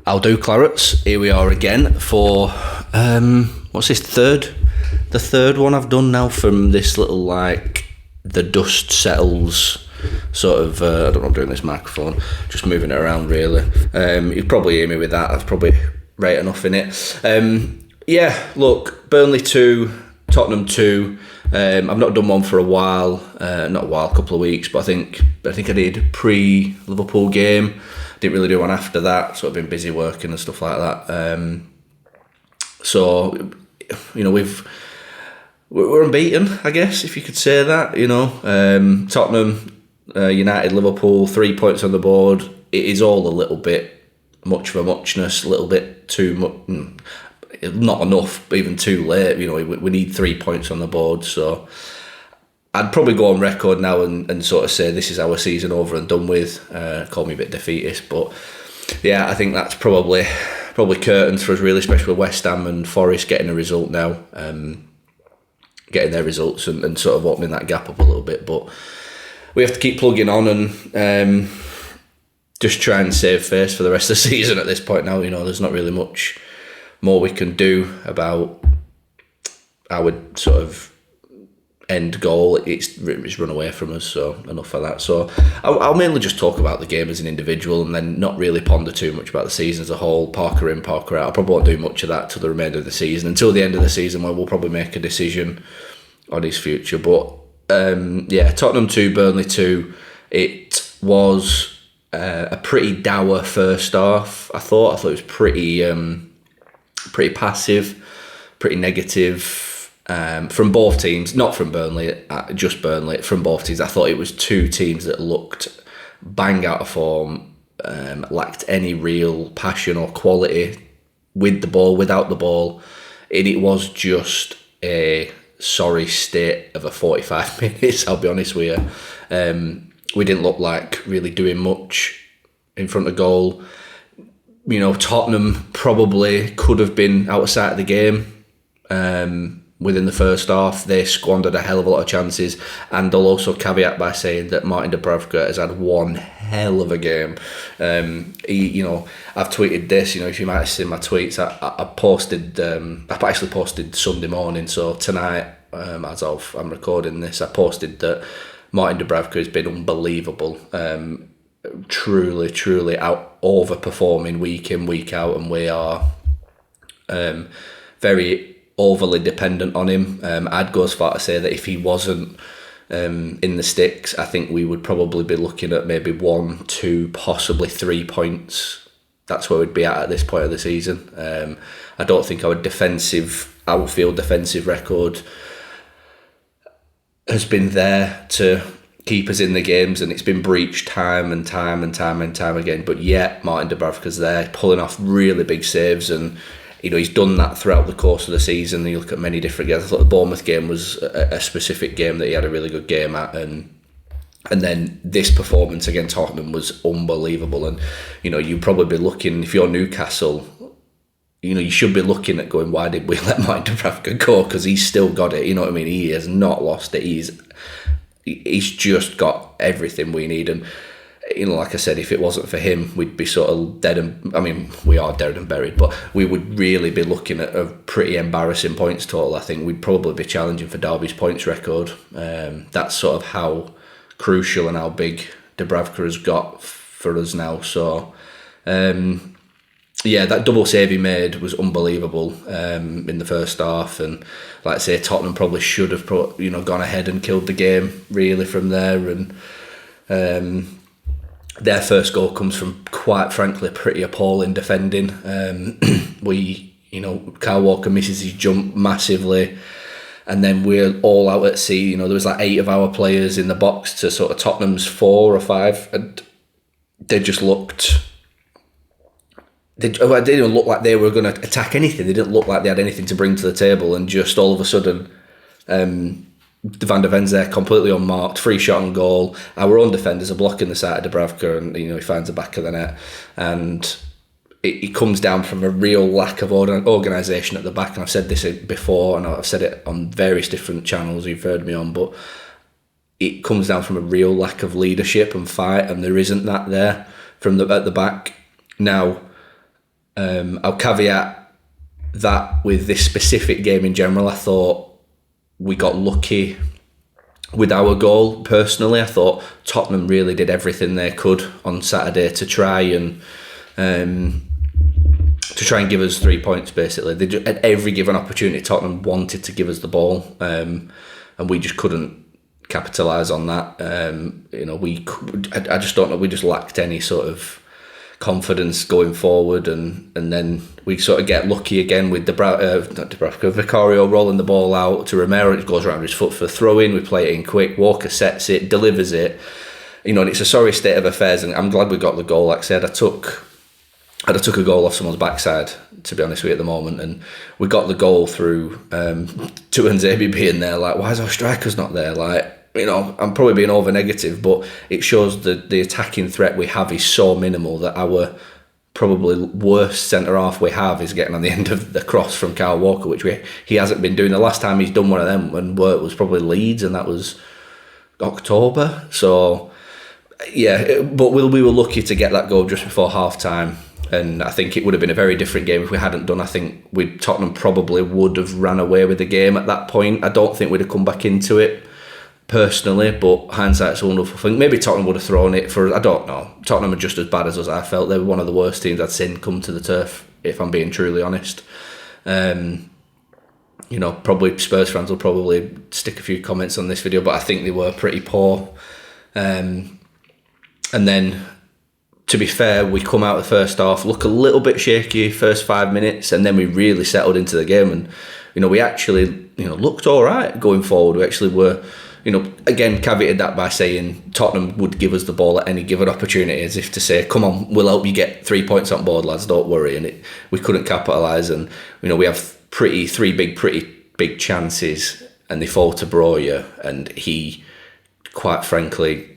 I'll do Clarets. Here we are again for what's this the third one I've done now from this little the dust settles sort of. I don't know what I'm doing this microphone, just moving it around really. You probably hear me with that. That's probably right enough in it. Look, Burnley 2, Tottenham 2. I've not done one for a while, a couple of weeks, but I think I did pre-Liverpool game. Didn't really do one after that, so I've been busy working and stuff like that. So, we're unbeaten, I guess, if you could say that. Tottenham, United, Liverpool, 3 points on the board. It is all a little bit much of a muchness, a little bit too much, not enough, even too late. We need 3 points on the board, so I'd probably go on record now and sort of say this is our season over and done with. Call me a bit defeatist, but yeah, I think that's probably curtains for us really, especially with West Ham and Forest getting a result now, getting their results and sort of opening that gap up a little bit. But we have to keep plugging on and just try and save face for the rest of the season at this point now. There's not really much more we can do about our sort of end goal. It's run away from us, so enough of that. So I'll mainly just talk about the game as an individual and then not really ponder too much about the season as a whole. Parker in, Parker out. I probably won't do much of that till the remainder of the season, until the end of the season where we'll probably make a decision on his future. But Tottenham 2, Burnley 2. It was a pretty dour first half. I thought it was pretty passive, pretty negative. From both teams, not from Burnley, just Burnley, from both teams. I thought it was two teams that looked bang out of form, lacked any real passion or quality with the ball, without the ball. And it was just a sorry state of a 45 minutes, I'll be honest with you. We didn't look like really doing much in front of goal. Tottenham probably could have been out of sight of the game. Within the first half, they squandered a hell of a lot of chances, and I'll also caveat by saying that Martin Dubravka has had one hell of a game. I've tweeted this. If you might have seen my tweets, I posted. I actually posted Sunday morning, so tonight, as I'm recording this, I posted that Martin Dubravka has been unbelievable. Truly out overperforming week in, week out, and we are very overly dependent on him. I'd go as far to say that if he wasn't in the sticks, I think we would probably be looking at maybe 1, 2, possibly 3 points. That's where we'd be at this point of the season. I don't think our outfield defensive record has been there to keep us in the games, and it's been breached time and time again. But yet Martin Dubravka's there, pulling off really big saves, and he's done that throughout the course of the season. You look at many different games. I thought the Bournemouth game was a specific game that he had a really good game at, and then this performance against Tottenham was unbelievable. And you'd probably be looking, if you're Newcastle, you should be looking at going, why did we let Martin Dubravka go? Because he's still got it. You know what I mean? He has not lost it. He's just got everything we need. And like I said, if it wasn't for him, we'd be sort of dead we are dead and buried, but we would really be looking at a pretty embarrassing points total. I think we'd probably be challenging for Derby's points record. That's sort of how crucial and how big Dubravka has got for us now. So, that double save he made was unbelievable in the first half. And like I say, Tottenham probably should have gone ahead and killed the game really from there. And their first goal comes from, quite frankly, pretty appalling defending. Kyle Walker misses his jump massively, and then we're all out at sea. There was 8 of our players in the box to sort of Tottenham's 4 or 5, and they just looked. They didn't look like they were going to attack anything. They didn't look like they had anything to bring to the table, and just all of a sudden, Van der Ven's there completely unmarked, free shot on goal. Our own defenders are blocking the side of Dubravka, and he finds the back of the net, and it comes down from a real lack of organisation at the back. And I've said this before, and I've said it on various different channels you've heard me on, but it comes down from a real lack of leadership and fight, and there isn't that there at the back. Now, I'll caveat that with this specific game in general. I thought we got lucky with our goal. Personally, I thought Tottenham really did everything they could on Saturday to try and give us 3 points. Basically, they just, at every given opportunity, Tottenham wanted to give us the ball, and we just couldn't capitalise on that. I just don't know. We just lacked any sort of confidence going forward, and then we sort of get lucky again with Vicario rolling the ball out to Romero. It goes around his foot for a throw in. We play it in quick. Walker sets it, delivers it. And it's a sorry state of affairs, and I'm glad we got the goal. Like I said, I took a goal off someone's backside, to be honest with you, at the moment, and we got the goal through Tuanzebe being there. Like, why is our strikers not there? Like, I'm probably being over negative, but it shows that the attacking threat we have is so minimal that our probably worst centre half we have is getting on the end of the cross from Kyle Walker, which he hasn't been doing. The last time he's done one of them and worked was probably Leeds, and that was October. So yeah, but we were lucky to get that goal just before half time. And I think it would have been a very different game if we hadn't done. I think Tottenham probably would have ran away with the game at that point. I don't think we'd have come back into it personally, but hindsight's a wonderful thing. Maybe Tottenham would have thrown it for us. I don't know. Tottenham are just as bad as us. I felt they were one of the worst teams I'd seen come to the turf, if I'm being truly honest. Probably Spurs fans will probably stick a few comments on this video, but I think they were pretty poor. And then, to be fair, we come out the first half, look a little bit shaky first 5 minutes, and then we really settled into the game. And we actually looked all right going forward. We actually were, again, caveated that by saying Tottenham would give us the ball at any given opportunity, as if to say, come on, we'll help you get 3 points on board, lads, don't worry. And we couldn't capitalise, and we have three pretty big chances, and they fall to Broja, and he, quite frankly,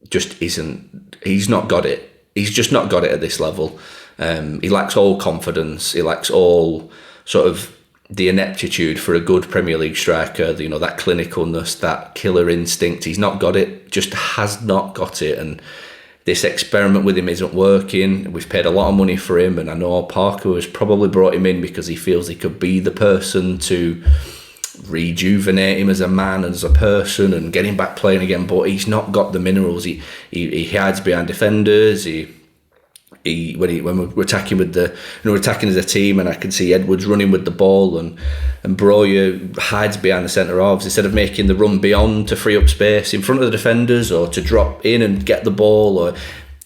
just isn't. He's not got it. He's just not got it at this level. He lacks all confidence. He lacks all sort of the ineptitude for a good Premier League striker. That clinicalness, that killer instinct. He's not got it. Just has not got it. And this experiment with him isn't working. We've paid a lot of money for him, and I know Parker has probably brought him in because he feels he could be the person to rejuvenate him as a man and as a person and get him back playing again, but he's not got the minerals. He hides behind defenders. When we're attacking we're attacking as a team, and I can see Edwards running with the ball, and Broja hides behind the centre halves instead of making the run beyond to free up space in front of the defenders or to drop in and get the ball. Or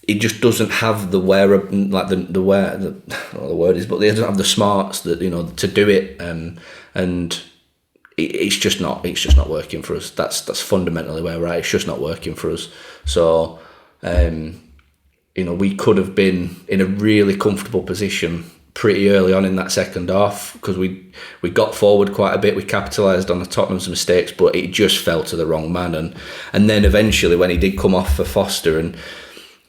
he just doesn't have the the word is, but he doesn't have the smarts that to do it, and it's just not working for us. That's fundamentally where we're at. It's just not working for us. So we could have been in a really comfortable position pretty early on in that second half, because we got forward quite a bit. We capitalised on the Tottenham's mistakes, but it just fell to the wrong man. And then eventually, when he did come off for Foster, and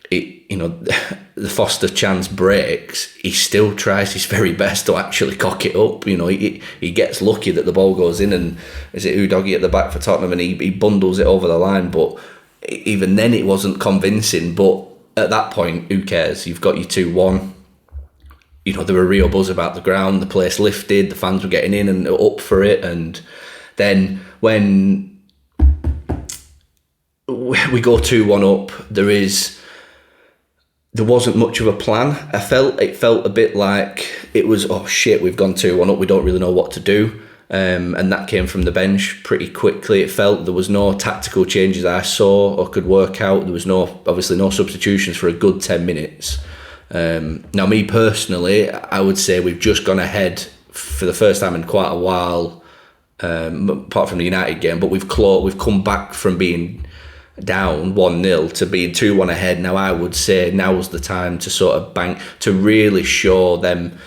the Foster chance breaks, he still tries his very best to actually cock it up. He gets lucky that the ball goes in, and is it Udogie at the back for Tottenham, and he bundles it over the line. But even then, it wasn't convincing. But at that point, who cares? You've got your 2-1. There were real buzz about the ground. The place lifted. The fans were getting in and up for it. And then when we go 2-1 up, there wasn't much of a plan. It felt a bit like it was, oh shit, we've gone 2-1 up, we don't really know what to do. And that came from the bench pretty quickly. It felt there was no tactical changes I saw or could work out. There was obviously no substitutions for a good 10 minutes. Now, me personally, I would say we've just gone ahead for the first time in quite a while, apart from the United game, but we've come back from being down 1-0 to being 2-1 ahead. Now I would say now's the time to sort of bank, to really show them,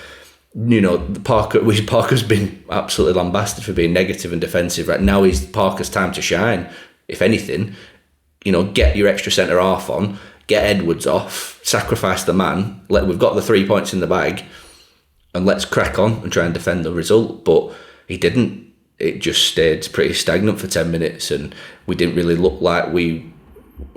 Parker's been absolutely lambasted for being negative and defensive. Right now is Parker's time to shine. If anything, get your extra centre half on, get Edwards off, sacrifice the man. We've got the 3 points in the bag, and let's crack on and try and defend the result. But he didn't. It just stayed pretty stagnant for 10 minutes, and we didn't really look like we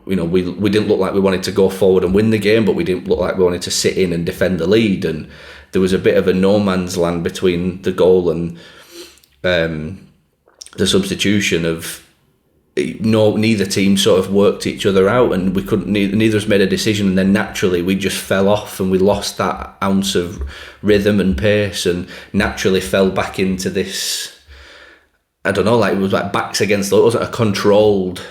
we didn't look like we wanted to go forward and win the game, but we didn't look like we wanted to sit in and defend the lead. And there was a bit of a no man's land between the goal and the substitution of neither team sort of worked each other out, and we couldn't. Neither of us made a decision, and then naturally we just fell off, and we lost that ounce of rhythm and pace, and naturally fell back into this. I don't know, like it was like backs against the. It wasn't a controlled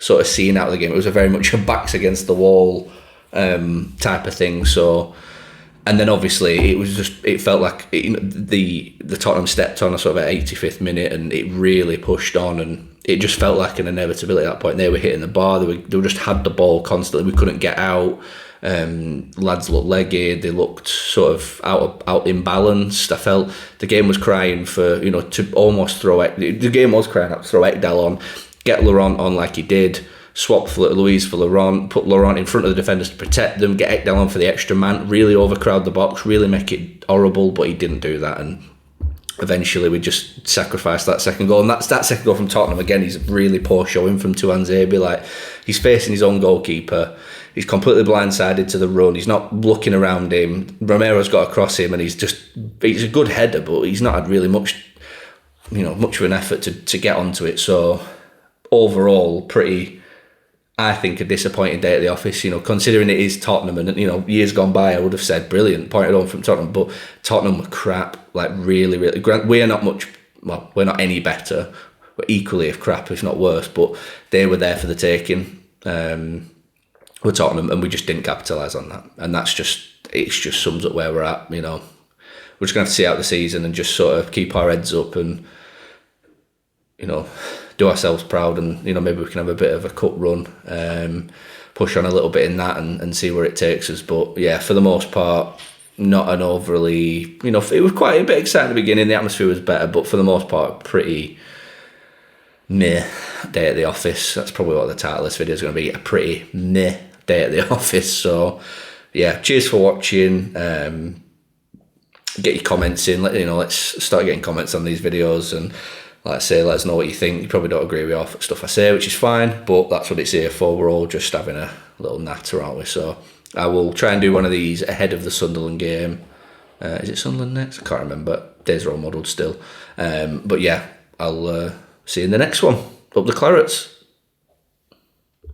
sort of scene out of the game. It was a very much a backs against the wall type of thing. So, and then obviously it felt like the Tottenham stepped on a sort of at 85th minute, and it really pushed on, and it just felt like an inevitability at that point. They were hitting the bar. They just had the ball constantly. We couldn't get out. Lads looked legged. They looked sort of out imbalanced. I felt the game was crying for to almost throw it. The game was crying out to throw Ekdal on, get Laurent on like he did, swap for Luis for Laurent, put Laurent in front of the defenders to protect them, get Ekdal on for the extra man, really overcrowd the box, really make it horrible. But he didn't do that, and eventually we just sacrificed that second goal. And that second goal from Tottenham, again, he's a really poor showing from Tuanzebe. Like, he's facing his own goalkeeper. He's completely blindsided to the run. He's not looking around him. Romero's got across him, and he's a good header, but he's not had really much of an effort to get onto it. So overall, I think a disappointing day at the office, considering it is Tottenham, and years gone by I would have said brilliant, pointed on from Tottenham, but Tottenham were crap, like really, really. We're not any better, we're equally of crap, if not worse, but they were there for the taking with Tottenham, and we just didn't capitalise on that, and it just sums up where we're at. We're just going to have to see out the season and just sort of keep our heads up and do ourselves proud, and maybe we can have a bit of a cup run, push on a little bit in that, and see where it takes us. But yeah, for the most part, not an overly, it was quite a bit exciting at the beginning. The atmosphere was better, but for the most part, pretty meh day at the office. That's probably what the title of this video is going to be: a pretty meh day at the office. So yeah, cheers for watching. Get your comments in. Let's start getting comments on these videos, and like I say, let us know what you think. You probably don't agree with half the stuff I say, which is fine, but that's what it's here for. We're all just having a little natter, aren't we? So I will try and do one of these ahead of the Sunderland game. Is it Sunderland next? I can't remember. Days are all muddled still. But yeah, I'll see you in the next one. Up the Clarets.